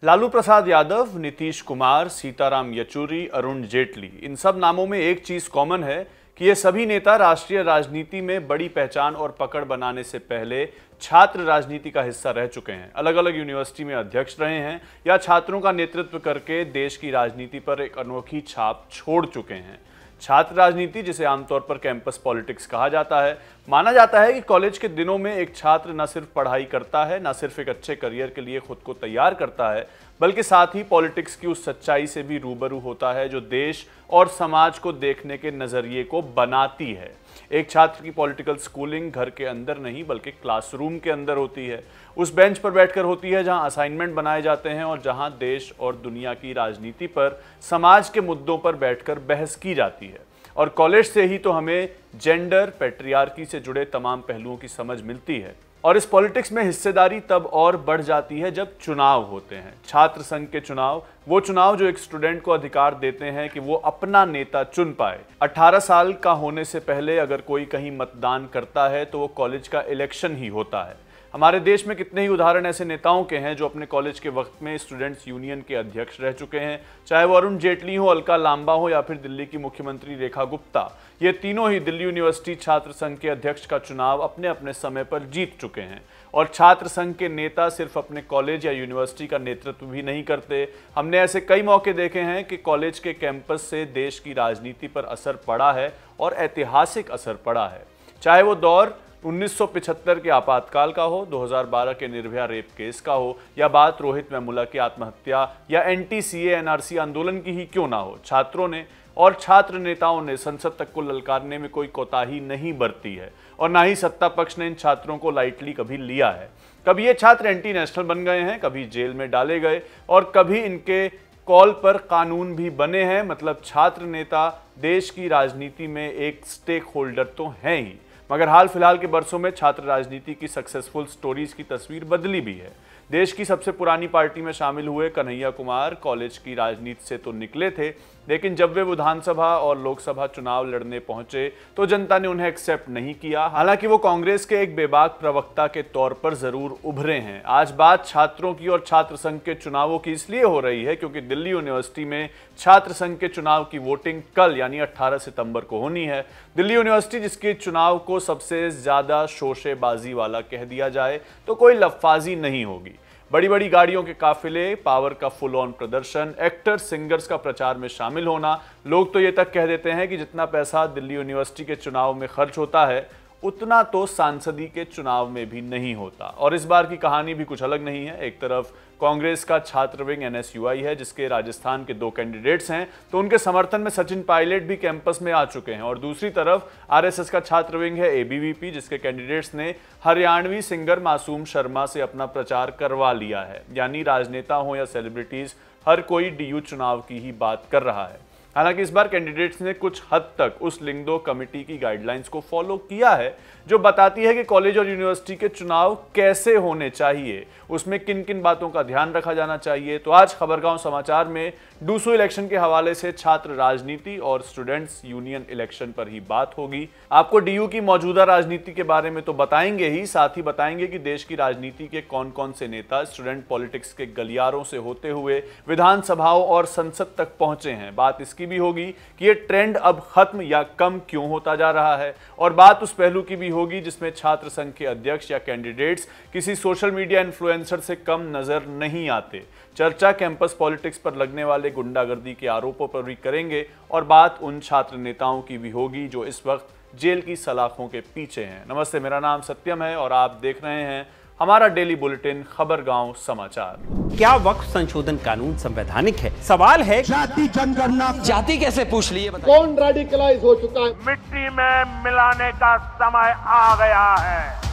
लालू प्रसाद यादव, नीतीश कुमार, सीताराम येचुरी, अरुण जेटली, इन सब नामों में एक चीज कॉमन है कि ये सभी नेता राष्ट्रीय राजनीति में बड़ी पहचान और पकड़ बनाने से पहले छात्र राजनीति का हिस्सा रह चुके हैं। अलग अलग यूनिवर्सिटी में अध्यक्ष रहे हैं या छात्रों का नेतृत्व करके देश की राजनीति पर एक अनोखी छाप छोड़ चुके हैं। छात्र राजनीति, जिसे आमतौर पर कैंपस पॉलिटिक्स कहा जाता है, माना जाता है कि कॉलेज के दिनों में एक छात्र न सिर्फ पढ़ाई करता है, न सिर्फ एक अच्छे करियर के लिए खुद को तैयार करता है, बल्कि साथ ही पॉलिटिक्स की उस सच्चाई से भी रूबरू होता है जो देश और समाज को देखने के नजरिए को बनाती है। एक छात्र की पॉलिटिकल स्कूलिंग घर के अंदर नहीं बल्कि क्लासरूम के अंदर होती है, उस बेंच पर बैठकर होती है जहां असाइनमेंट बनाए जाते हैं और जहां देश और दुनिया की राजनीति पर, समाज के मुद्दों पर बैठकर बहस की जाती है। और कॉलेज से ही तो हमें जेंडर, पैट्रियार्की से जुड़े तमाम पहलुओं की समझ मिलती है। और इस पॉलिटिक्स में हिस्सेदारी तब और बढ़ जाती है जब चुनाव होते हैं। छात्र संघ के चुनाव, वो चुनाव जो एक स्टूडेंट को अधिकार देते हैं कि वो अपना नेता चुन पाए। 18 साल का होने से पहले अगर कोई कहीं मतदान करता है तो वो कॉलेज का इलेक्शन ही होता है। हमारे देश में कितने ही उदाहरण ऐसे नेताओं के हैं जो अपने कॉलेज के वक्त में स्टूडेंट्स यूनियन के अध्यक्ष रह चुके हैं, चाहे वो अरुण जेटली हो, अलका लांबा हो या फिर दिल्ली की मुख्यमंत्री रेखा गुप्ता। ये तीनों ही दिल्ली यूनिवर्सिटी छात्र संघ के अध्यक्ष का चुनाव अपने अपने समय पर जीत चुके हैं। और छात्र संघ के नेता सिर्फ अपने कॉलेज या यूनिवर्सिटी का नेतृत्व भी नहीं करते। हमने ऐसे कई मौके देखे हैं कि कॉलेज के कैंपस से देश की राजनीति पर असर पड़ा है और ऐतिहासिक असर पड़ा है। चाहे वो दौर 1975 के आपातकाल का हो, 2012 के निर्भया रेप केस का हो, या बात रोहित वेमुला की आत्महत्या या एंटी-सीए एनआरसी आंदोलन की ही क्यों ना हो, छात्रों ने और छात्र नेताओं ने संसद तक को ललकारने में कोई कोताही नहीं बरती है और ना ही सत्ता पक्ष ने इन छात्रों को लाइटली कभी लिया है। कभी ये छात्र एंटी नेशनल बन गए हैं, कभी जेल में डाले गए और कभी इनके कॉल पर कानून भी बने हैं। मतलब छात्र नेता देश की राजनीति में एक स्टेक होल्डर तो हैं ही, मगर हाल फिलहाल के बरसों में छात्र राजनीति की सक्सेसफुल स्टोरीज की तस्वीर बदली भी है। देश की सबसे पुरानी पार्टी में शामिल हुए कन्हैया कुमार कॉलेज की राजनीति से तो निकले थे, लेकिन जब वे विधानसभा और लोकसभा चुनाव लड़ने पहुंचे तो जनता ने उन्हें एक्सेप्ट नहीं किया। हालांकि वो कांग्रेस के एक बेबाक प्रवक्ता के तौर पर जरूर उभरे हैं। आज बात छात्रों की और छात्र संघ के चुनावों की इसलिए हो रही है क्योंकि दिल्ली यूनिवर्सिटी में छात्र संघ के चुनाव की वोटिंग कल यानी 18 सितंबर को होनी है। दिल्ली यूनिवर्सिटी, जिसके चुनाव को सबसे ज्यादा शोशेबाजी वाला कह दिया जाए तो कोई लफाजी नहीं होगी। बड़ी बड़ी गाड़ियों के काफिले, पावर का फुल ऑन प्रदर्शन, एक्टर्स सिंगर्स का प्रचार में शामिल होना। लोग तो ये तक कह देते हैं कि जितना पैसा दिल्ली यूनिवर्सिटी के चुनाव में खर्च होता है उतना तो सांसदी के चुनाव में भी नहीं होता। और इस बार की कहानी भी कुछ अलग नहीं है। एक तरफ कांग्रेस का छात्र विंग एनएसयूआई है जिसके राजस्थान के 2 कैंडिडेट्स हैं, तो उनके समर्थन में सचिन पायलट भी कैंपस में आ चुके हैं। और दूसरी तरफ आरएसएस का छात्र विंग है एबीवीपी, जिसके कैंडिडेट्स ने हरियाणवी सिंगर मासूम शर्मा से अपना प्रचार करवा लिया है। यानी राजनेता हो या सेलिब्रिटीज, हर कोई डीयू चुनाव की ही बात कर रहा है। हालांकि इस बार कैंडिडेट्स ने कुछ हद तक उस लिंगदो कमेटी की गाइडलाइंस को फॉलो किया है जो बताती है कि कॉलेज और यूनिवर्सिटी के चुनाव कैसे होने चाहिए, उसमें किन किन बातों का ध्यान रखा जाना चाहिए। तो आज खबरगांव समाचार में डूसू इलेक्शन के हवाले से छात्र राजनीति और स्टूडेंट्स यूनियन इलेक्शन पर ही बात होगी। आपको डीयू की मौजूदा राजनीति के बारे में तो बताएंगे ही, साथ ही बताएंगे कि देश की राजनीति के कौन कौन से नेता स्टूडेंट पॉलिटिक्स के गलियारों से होते हुए विधानसभाओं और संसद तक पहुंचे हैं। बात इसकी भी होगी कि ये ट्रेंड अब खत्म या कम क्यों होता जा रहा है, और बात उस पहलू की भी होगी जिसमें छात्र संघ के अध्यक्ष या कैंडिडेट्स किसी सोशल मीडिया इन्फ्लुएंसर से कम नजर नहीं आते। चर्चा कैंपस पॉलिटिक्स पर लगने वाले गुंडागर्दी के आरोपों पर भी करेंगे और बात उन छात्र नेताओं की भी होगी जो इस वक्त जेल की सलाखों के पीछे हैं। नमस्ते, मेरा नाम सत्यम है और आप देख रहे हैं हमारा डेली बुलेटिन खबरगांव समाचार। क्या वक्फ संशोधन कानून संवैधानिक है? सवाल है जाति जनगणना, जाति कैसे पूछ लिए? कौन रेडिकलाइज हो चुका है? मिट्टी में मिलाने का समय आ गया है।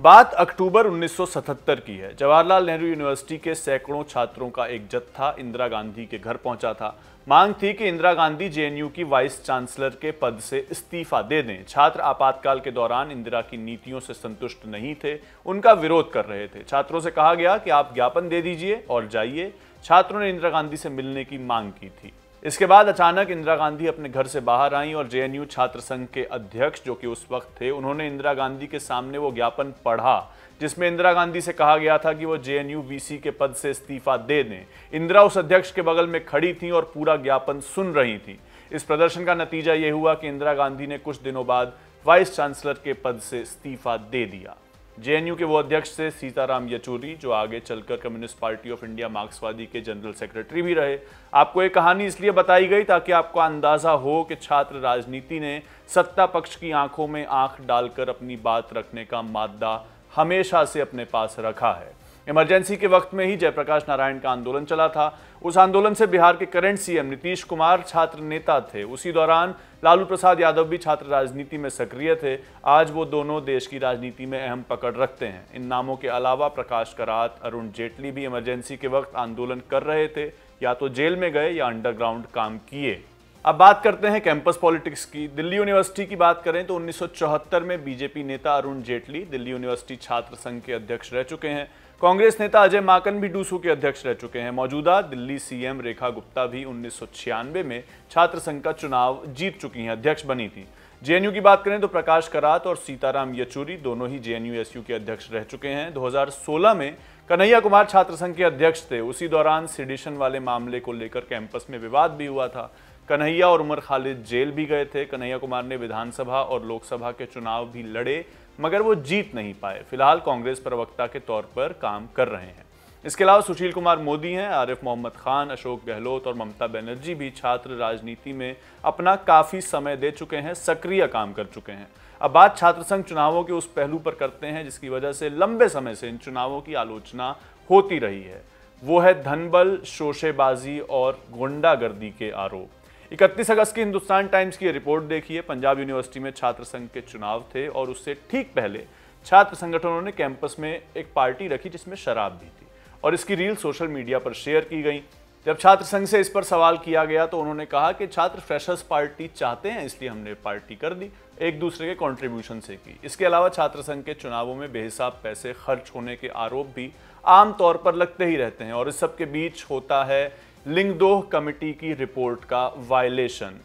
बात अक्टूबर 1977 की है। जवाहरलाल नेहरू यूनिवर्सिटी के सैकड़ों छात्रों का एक जत्था इंदिरा गांधी के घर पहुंचा था। मांग थी कि इंदिरा गांधी जेएनयू की वाइस चांसलर के पद से इस्तीफा दे दें। छात्र आपातकाल के दौरान इंदिरा की नीतियों से संतुष्ट नहीं थे, उनका विरोध कर रहे थे। छात्रों से कहा गया कि आप ज्ञापन दे दीजिए और जाइए। छात्रों ने इंदिरा गांधी से मिलने की मांग की थी। इसके बाद अचानक इंदिरा गांधी अपने घर से बाहर आईं और जेएनयू छात्र संघ के अध्यक्ष, जो कि उस वक्त थे, उन्होंने इंदिरा गांधी के सामने वो ज्ञापन पढ़ा जिसमें इंदिरा गांधी से कहा गया था कि वो जेएनयू वीसी के पद से इस्तीफा दे दें। इंदिरा उस अध्यक्ष के बगल में खड़ी थीं और पूरा ज्ञापन सुन रही थीं। इस प्रदर्शन का नतीजा ये हुआ कि इंदिरा गांधी ने कुछ दिनों बाद वाइस चांसलर के पद से इस्तीफा दे दिया। जेएनयू के वो अध्यक्ष थे सीताराम येचुरी, जो आगे चलकर कम्युनिस्ट पार्टी ऑफ इंडिया मार्क्सवादी के जनरल सेक्रेटरी भी रहे। आपको ये कहानी इसलिए बताई गई ताकि आपको अंदाजा हो कि छात्र राजनीति ने सत्ता पक्ष की आंखों में आंख डालकर अपनी बात रखने का मादा हमेशा से अपने पास रखा है। इमरजेंसी के वक्त में ही जयप्रकाश नारायण का आंदोलन चला था। उस आंदोलन से बिहार के करंट सीएम नीतीश कुमार छात्र नेता थे। उसी दौरान लालू प्रसाद यादव भी छात्र राजनीति में सक्रिय थे। आज वो दोनों देश की राजनीति में अहम पकड़ रखते हैं। इन नामों के अलावा प्रकाश करात, अरुण जेटली भी इमरजेंसी के वक्त आंदोलन कर रहे थे, या तो जेल में गए या अंडरग्राउंड काम किए। अब बात करते हैं कैंपस पॉलिटिक्स की। दिल्ली यूनिवर्सिटी की बात करें तो 1974 में बीजेपी नेता अरुण जेटली दिल्ली यूनिवर्सिटी छात्र संघ के अध्यक्ष रह चुके हैं। कांग्रेस नेता अजय माकन भी डूसू के अध्यक्ष रह चुके हैं। मौजूदा दिल्ली सीएम रेखा गुप्ता भी 1996 में छात्र संघ का चुनाव जीत चुकी हैं, अध्यक्ष बनी थी। जेएनयू की बात करें तो प्रकाश करात और सीताराम येचुरी दोनों ही जेएनयू-एसयू के अध्यक्ष रह चुके हैं। 2016 में कन्हैया कुमार छात्र संघ के अध्यक्ष थे। उसी दौरान सेडिशन वाले मामले को लेकर कैंपस में विवाद भी हुआ था। कन्हैया और उमर खालिद जेल भी गए थे। कन्हैया कुमार ने विधानसभा और लोकसभा के चुनाव भी लड़े, मगर वो जीत नहीं पाए। फिलहाल कांग्रेस प्रवक्ता के तौर पर काम कर रहे हैं। इसके अलावा सुशील कुमार मोदी हैं, आरिफ मोहम्मद खान, अशोक गहलोत और ममता बनर्जी भी छात्र राजनीति में अपना काफी समय दे चुके हैं, सक्रिय काम कर चुके हैं। अब बात छात्र संघ चुनावों के उस पहलू पर करते हैं जिसकी वजह से लंबे समय से इन चुनावों की आलोचना होती रही है। वो है धनबल, शोशेबाजी और गुंडागर्दी के आरोप। 31 अगस्त की हिंदुस्तान टाइम्स की रिपोर्ट देखिए। पंजाब यूनिवर्सिटी में छात्र संघ के चुनाव थे और उससे ठीक पहले छात्र संगठनों ने कैंपस में एक पार्टी रखी जिसमें शराब भी थी और इसकी रील सोशल मीडिया पर शेयर की गई। जब छात्र संघ से इस पर सवाल किया गया तो उन्होंने कहा कि छात्र फ्रेशर्स पार्टी चाहते हैं, इसलिए हमने पार्टी कर दी, एक दूसरे के कंट्रीब्यूशन से की। इसके अलावा छात्र संघ के चुनावों में बेहिसाब पैसे खर्च होने के आरोप भी आमतौर पर लगते ही रहते हैं और इस सब के बीच होता है लिंगदोह कमेटी की रिपोर्ट का वायलेशन।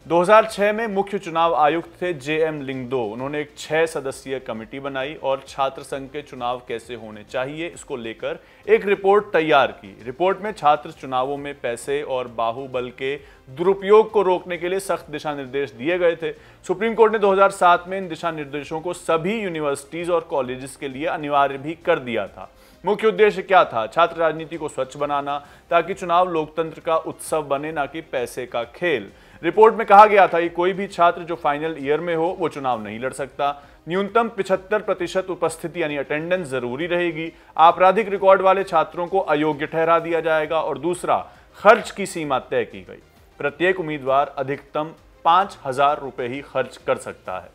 2006 में मुख्य चुनाव आयुक्त थे जेएम लिंगदोह। उन्होंने एक 6 सदस्यीय कमेटी बनाई और छात्र संघ के चुनाव कैसे होने चाहिए इसको लेकर एक रिपोर्ट तैयार की। रिपोर्ट में छात्र चुनावों में पैसे और बाहुबल के दुरुपयोग को रोकने के लिए सख्त दिशा निर्देश दिए गए थे। सुप्रीम कोर्ट ने 2007 में इन दिशा निर्देशों को सभी यूनिवर्सिटीज और कॉलेजेस के लिए अनिवार्य भी कर दिया था। मुख्य उद्देश्य क्या था? छात्र राजनीति को स्वच्छ बनाना, ताकि चुनाव लोकतंत्र का उत्सव बने, ना कि पैसे का खेल। रिपोर्ट में कहा गया था कि कोई भी छात्र जो फाइनल ईयर में हो वो चुनाव नहीं लड़ सकता। न्यूनतम 75% उपस्थिति यानी अटेंडेंस जरूरी रहेगी। आपराधिक रिकॉर्ड वाले छात्रों को अयोग्य ठहरा दिया जाएगा। और दूसरा, खर्च की सीमा तय की गई। प्रत्येक उम्मीदवार अधिकतम 5,000 रुपए ही खर्च कर सकता है।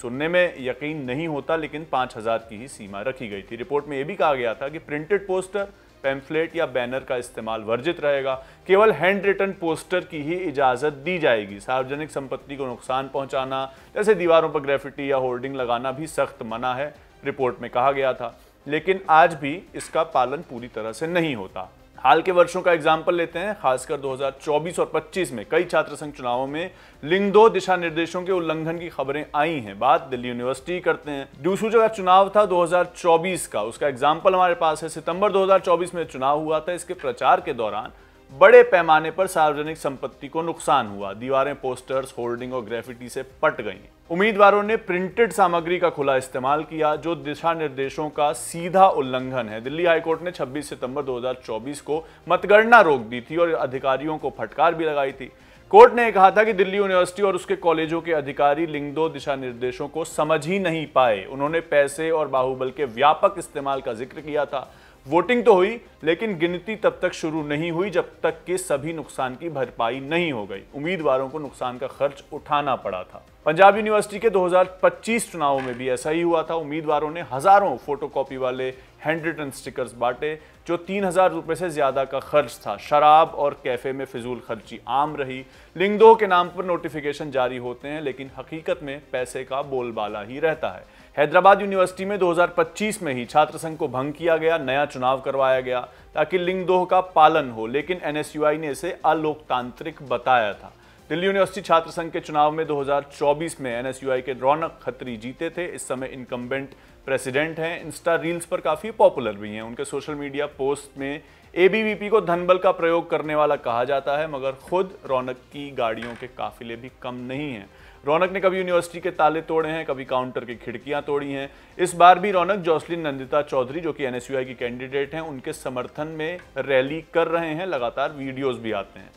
सुनने में यकीन नहीं होता, लेकिन 5,000 की ही सीमा रखी गई थी। रिपोर्ट में यह भी कहा गया था कि प्रिंटेड पोस्टर, पैम्फलेट या बैनर का इस्तेमाल वर्जित रहेगा। केवल हैंड रिटन पोस्टर की ही इजाजत दी जाएगी। सार्वजनिक संपत्ति को नुकसान पहुंचाना, जैसे दीवारों पर ग्रेफिटी या होर्डिंग लगाना भी सख्त मना है, रिपोर्ट में कहा गया था। लेकिन आज भी इसका पालन पूरी तरह से नहीं होता। हाल के वर्षों का एग्जाम्पल लेते हैं। खासकर 2024 और 25 में कई छात्र संघ चुनावों में लिंगदोह दिशा निर्देशों के उल्लंघन की खबरें आई हैं। बात दिल्ली यूनिवर्सिटी करते हैं। डूसू जगह चुनाव था 2024 का, उसका एग्जाम्पल हमारे पास है। सितंबर 2024 में चुनाव हुआ था। इसके प्रचार के दौरान बड़े पैमाने पर सार्वजनिक संपत्ति को नुकसान हुआ। दीवारें पोस्टर्स, होर्डिंग और ग्रेफिटी से पट गईं। उम्मीदवारों ने प्रिंटेड सामग्री का खुला इस्तेमाल किया, जो दिशा निर्देशों का सीधा उल्लंघन है। दिल्ली हाईकोर्ट ने 26 सितंबर 2024 को मतगणना रोक दी थी और अधिकारियों को फटकार भी लगाई थी। कोर्ट ने कहा था कि दिल्ली यूनिवर्सिटी और उसके कॉलेजों के अधिकारी लिंगदोह दिशा निर्देशों को समझ ही नहीं पाए। उन्होंने पैसे और बाहुबल के व्यापक इस्तेमाल का जिक्र किया था। वोटिंग तो हुई, लेकिन गिनती तब तक शुरू नहीं हुई जब तक कि सभी नुकसान की भरपाई नहीं हो गई। उम्मीदवारों को नुकसान का खर्च उठाना पड़ा था। पंजाब यूनिवर्सिटी के 2025 चुनावों में भी ऐसा ही हुआ था। उम्मीदवारों ने हजारों फोटोकॉपी वाले हैंड रिटन स्टिकर्स बांटे, जो 3,000 रुपए से ज्यादा का खर्च था। शराब और कैफे में फिजूल खर्ची आम रही। लिंगदोह के नाम पर नोटिफिकेशन जारी होते हैं, लेकिन हकीकत में पैसे का बोलबाला ही रहता है। हैदराबाद यूनिवर्सिटी में 2025 में ही छात्र संघ को भंग किया गया, नया चुनाव करवाया गया ताकि लिंगदोह का पालन हो, लेकिन एनएसयूआई ने इसे अलोकतांत्रिक बताया था। दिल्ली यूनिवर्सिटी छात्र संघ के चुनाव में 2024 में एनएसयूआई के रौनक खत्री जीते थे। इस समय इनकम्बेंट प्रेसिडेंट हैं। इंस्टा रील्स पर काफी पॉपुलर भी हैं। उनके सोशल मीडिया पोस्ट में एबीवीपी को धनबल का प्रयोग करने वाला कहा जाता है, मगर खुद रौनक की गाड़ियों के काफिले भी कम नहीं हैं। रौनक ने कभी यूनिवर्सिटी के ताले तोड़े हैं, कभी काउंटर की खिड़कियां तोड़ी हैं। इस बार भी रौनक जोसलिन नंदिता चौधरी, जो कि एनएसयूआई की कैंडिडेट हैं, उनके समर्थन में रैली कर रहे हैं। लगातार वीडियोस भी आते हैं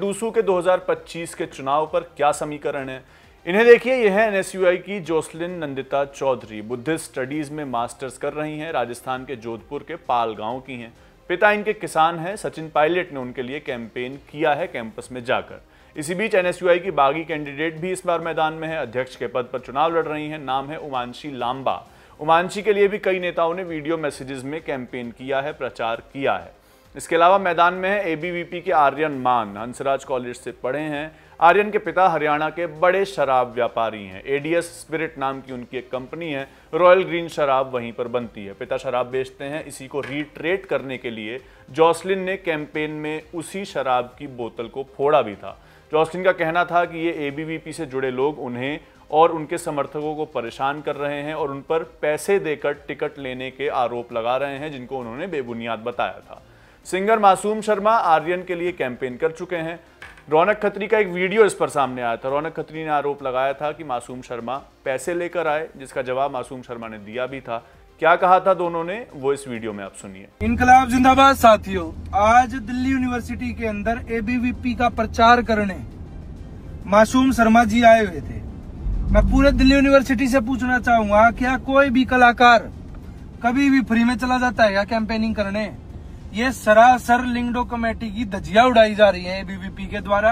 डूसू के 2025 के चुनाव पर क्या समीकरण है, इन्हें देखिए। यह है एनएसयूआई की Jocelyn Nandita Chaudhary. Buddhist studies में मास्टर्स कर रही हैं। राजस्थान के जोधपुर के पाल गांव की हैं। पिता इनके किसान हैं। सचिन पायलट ने उनके लिए कैंपेन किया है कैंपस में जाकर। इसी बीच एनएसयूआई की बागी कैंडिडेट भी इस बार मैदान में है। अध्यक्ष के पद पर चुनाव लड़ रही हैं। नाम है उमांशी लांबा। उमांशी के लिए भी कई नेताओं ने वीडियो मैसेजेस में कैंपेन किया है, प्रचार किया है। इसके अलावा मैदान में है एबीवीपी के आर्यन मान। हंसराज कॉलेज से पढ़े हैं। आर्यन के पिता हरियाणा के बड़े शराब व्यापारी हैं। एडीएस स्पिरिट नाम की उनकी एक कंपनी है। रॉयल ग्रीन शराब वहीं पर बनती है। पिता शराब बेचते हैं। इसी को रीट्रेट करने के लिए जोसलिन ने कैंपेन में उसी शराब की बोतल को फोड़ा भी था। जोसलिन का कहना था कि ये एबीवीपी से जुड़े लोग उन्हें और उनके समर्थकों को परेशान कर रहे हैं और उन पर पैसे देकर टिकट लेने के आरोप लगा रहे हैं, जिनको उन्होंने बेबुनियाद बताया था। सिंगर मासूम शर्मा आर्यन के लिए कैंपेन कर चुके हैं। रौनक खत्री का एक वीडियो इस पर सामने आया था। रौनक खत्री ने आरोप लगाया था कि मासूम शर्मा पैसे लेकर आए, जिसका जवाब मासूम शर्मा ने दिया भी था। क्या कहा था दोनों ने, वो इस वीडियो में आप सुनिए। इनकलाब जिंदाबाद साथियों, आज दिल्ली यूनिवर्सिटी के अंदर एबीवीपी का प्रचार करने मासूम शर्मा जी आए हुए थे। मैं पूरे दिल्ली यूनिवर्सिटी से पूछना चाहूंगा, क्या कोई भी कलाकार कभी भी फ्री में चला जाता है या कैंपेनिंग करने? ये सरासर लिंगडो कमेटी की धज्जियां उड़ाई जा रही है एबीवीपी के द्वारा।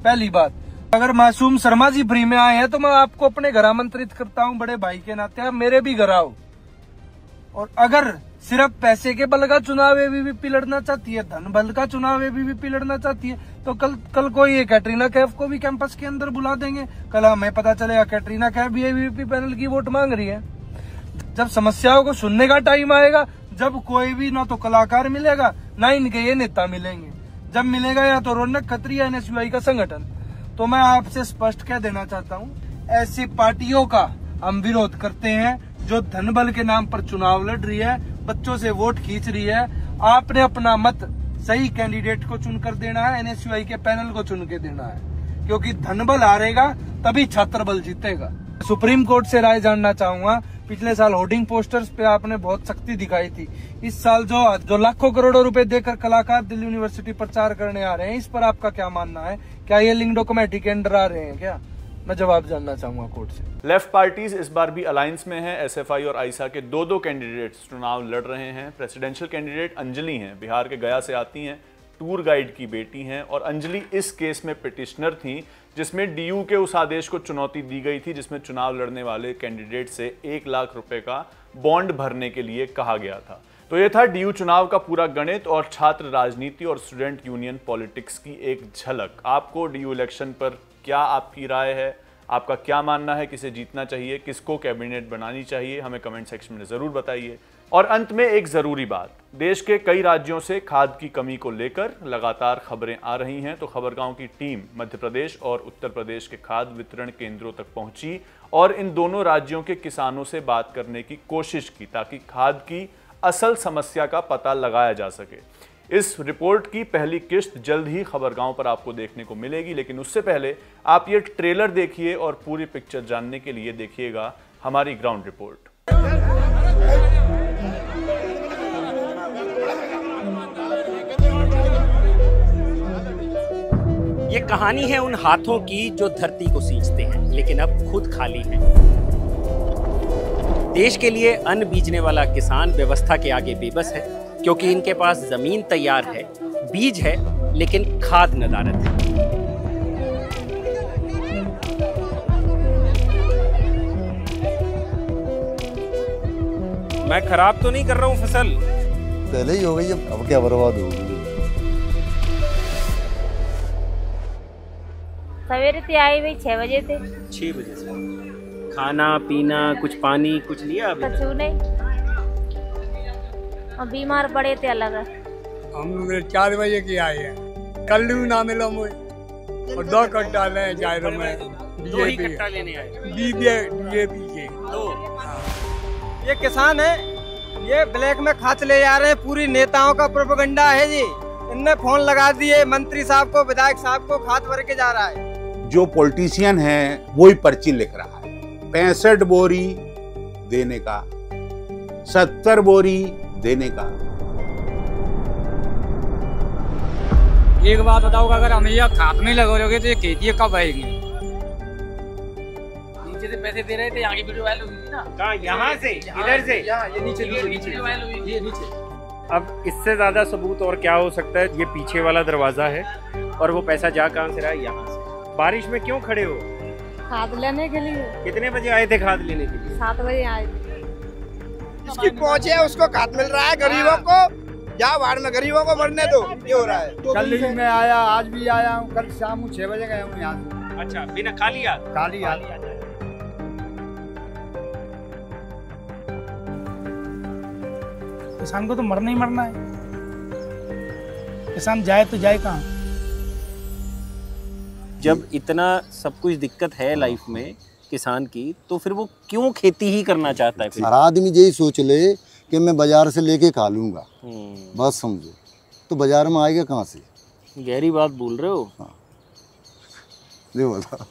पहली बात, अगर मासूम शर्मा जी फ्री में आए हैं तो मैं आपको अपने घर आमंत्रित करता हूं, बड़े भाई के नाते आप मेरे भी घर आओ। और अगर सिर्फ पैसे के बल का चुनाव एबीवीपी लड़ना चाहती है, धन बल का चुनाव एबीवीपी लड़ना चाहती है, तो कल कोई ये कैटरीना कैफ को भी कैंपस के अंदर बुला देंगे। कल हमें पता चलेगा कैटरीना कैफ भी एबीवीपी पैनल की वोट मांग रही है। जब समस्याओं को सुनने का टाइम आएगा, जब कोई भी ना तो कलाकार मिलेगा ना इनके ये नेता मिलेंगे, जब मिलेगा या तो रौनक खत्री या एनएसयूआई का संगठन। तो मैं आपसे स्पष्ट कह देना चाहता हूँ, ऐसी पार्टियों का हम विरोध करते हैं जो धन बल के नाम पर चुनाव लड़ रही है, बच्चों से वोट खींच रही है। आपने अपना मत सही कैंडिडेट को चुनकर देना है, एनएसयूआई के पैनल को चुन के देना है, क्योंकि धन बल हारेगा तभी छात्र बल जीतेगा। सुप्रीम कोर्ट से राय जानना चाहूंगा। पिछले साल होर्डिंग पोस्टर्स पे आपने बहुत सख्ती दिखाई थी। इस साल जो लाखों करोड़ों रुपए देकर कलाकार दिल्ली यूनिवर्सिटी प्रचार करने आ रहे हैं, इस पर आपका क्या मानना है? क्या ये लिंगडो कमेटी के अंडर आ रहे हैं क्या? मैं जवाब जानना चाहूंगा कोर्ट से। लेफ्ट पार्टीज इस बार भी अलायंस में हैं। एसएफआई और आइसा के दो कैंडिडेट्स चुनाव लड़ रहे हैं। प्रेसिडेंशियल कैंडिडेट अंजलि हैं, बिहार के गया से आती हैं, टूर गाइड की बेटी हैं। और अंजलि इस केस में पिटिशनर थी जिसमें डीयू के उस आदेश को चुनौती दी गई थी जिसमें चुनाव लड़ने वाले कैंडिडेट से 1 लाख रुपए का बॉन्ड भरने के लिए कहा गया था। तो यह था डीयू चुनाव का पूरा गणित और छात्र राजनीति और स्टूडेंट यूनियन पॉलिटिक्स की एक झलक। आपको डीयू इलेक्शन पर क्या आपकी राय है? आपका क्या मानना है? किसे जीतना चाहिए? किसको कैबिनेट बनानी चाहिए? हमें कमेंट सेक्शन में जरूर बताइए। और अंत में एक जरूरी बात, देश के कई राज्यों से खाद की कमी को लेकर लगातार खबरें आ रही हैं। तो खबरगांव की टीम मध्य प्रदेश और उत्तर प्रदेश के खाद वितरण केंद्रों तक पहुंची और इन दोनों राज्यों के किसानों से बात करने की कोशिश की ताकि खाद की असल समस्या का पता लगाया जा सके। इस रिपोर्ट की पहली किस्त जल्द ही खबरगांव पर आपको देखने को मिलेगी, लेकिन उससे पहले आप ये ट्रेलर देखिए और पूरी पिक्चर जानने के लिए देखिएगा हमारी ग्राउंड रिपोर्ट। ये कहानी है उन हाथों की जो धरती को सींचते हैं लेकिन अब खुद खाली हैं। देश के लिए अन्न बीजने वाला किसान व्यवस्था के आगे बेबस है, क्योंकि इनके पास जमीन तैयार है, बीज है, लेकिन खाद नदारत है। मैं खराब तो नहीं कर रहा हूँ फसल? पहले ही हो गई, अब क्या बर्बाद होगी। सवेरे से आई भाई 6 बजे से। 6 बजे से खाना पीना कुछ पानी कुछ लिया अभी? कछु नहीं, और बीमार पड़े थे अलग। हम 4 बजे की आए हैं, कल भी ना मिला मुझे। और 2 कट्टा ले जायरों में 2 ही कट्टा लेने आए। DAP के 2। ये किसान है, ये ब्लैक में खाद ले जा रहे हैं। पूरी नेताओं का प्रोपेगेंडा है जी। इनने फोन लगा दिए मंत्री साहब को, विधायक साहब को, खाद भर के जा रहा है। जो पॉलिटिशियन है वही पर्ची लिख रहा है। 65 बोरी देने का, 70 बोरी देने का। एक बात बताओ, अगर हम यह खाद में लगोगे तो ये खेती कब आएगी? नीचे से पैसे दे रहे थे, यहाँ की वीडियो वायरल हुई थी ना। कहाँ? यहाँ से, इधर से, ये नीचे ये नीचे। अब इससे ज्यादा सबूत और क्या हो सकता है? ये पीछे वाला दरवाजा है और वो पैसा जा कहाँ से रहा है? यहाँ से। बारिश में क्यों खड़े हो? खाद लेने के लिए। कितने बजे आए थे खाद लेने के लिए? 7 बजे आए। इसकी पहुंच है, उसको खाद मिल रहा है। गरीबों को जा बाढ़ में, गरीबों को मरने दो। ये हो रहा है। कल ही मैं आया, आज भी आया हूँ, कल शाम 6 बजे गया हूँ यहाँ से। अच्छा, बिना खाली आ किसान को तो मरना ही मरना है। किसान जाए तो जाए कहाँ? जब इतना सब कुछ दिक्कत है लाइफ में किसान की, तो फिर वो क्यों खेती ही करना चाहता है? फिर हर आदमी यही सोच ले कि मैं बाजार से लेके खा लूंगा, बस समझो। तो बाजार में आएगा कहाँ से? गहरी बात बोल रहे हो। हाँ, ये बोला।